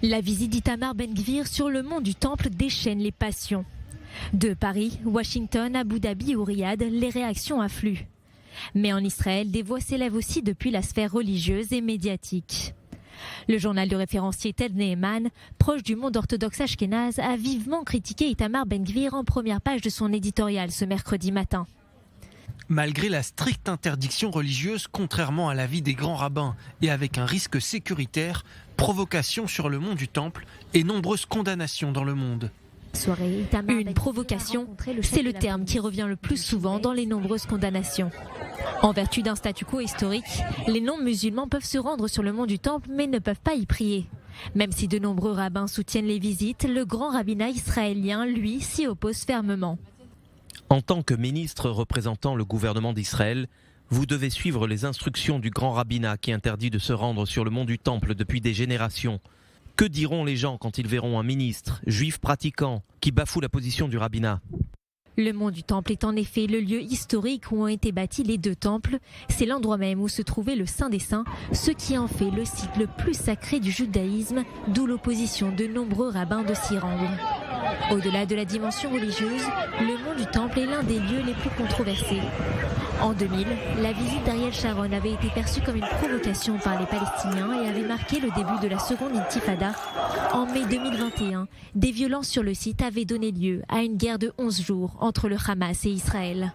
La visite d'Itamar Ben-Gvir sur le mont du Temple déchaîne les passions. De Paris, Washington, Abu Dhabi ou Riyad, les réactions affluent. Mais en Israël, des voix s'élèvent aussi depuis la sphère religieuse et médiatique. Le journal de référencier Ted Neheman, proche du monde orthodoxe ashkénaze, a vivement critiqué Itamar Ben-Gvir en première page de son éditorial ce mercredi matin. Malgré la stricte interdiction religieuse, contrairement à l'avis des grands rabbins et avec un risque sécuritaire, provocation sur le mont du Temple et nombreuses condamnations dans le monde. Une provocation, c'est le terme qui revient le plus souvent dans les nombreuses condamnations. En vertu d'un statu quo historique, les non-musulmans peuvent se rendre sur le mont du Temple mais ne peuvent pas y prier. Même si de nombreux rabbins soutiennent les visites, le grand rabbinat israélien, lui, s'y oppose fermement. En tant que ministre représentant le gouvernement d'Israël, vous devez suivre les instructions du grand rabbinat qui interdit de se rendre sur le mont du Temple depuis des générations. Que diront les gens quand ils verront un ministre, juif pratiquant, qui bafoue la position du rabbinat ? Le mont du Temple est en effet le lieu historique où ont été bâtis les deux temples. C'est l'endroit même où se trouvait le Saint des Saints, ce qui en fait le site le plus sacré du judaïsme, d'où l'opposition de nombreux rabbins de s'y rendre. Au-delà de la dimension religieuse, le mont du Temple est l'un des lieux les plus controversés. En 2000, la visite d'Ariel Sharon avait été perçue comme une provocation par les Palestiniens et avait marqué le début de la seconde intifada. En mai 2021, des violences sur le site avaient donné lieu à une guerre de 11 jours entre le Hamas et Israël.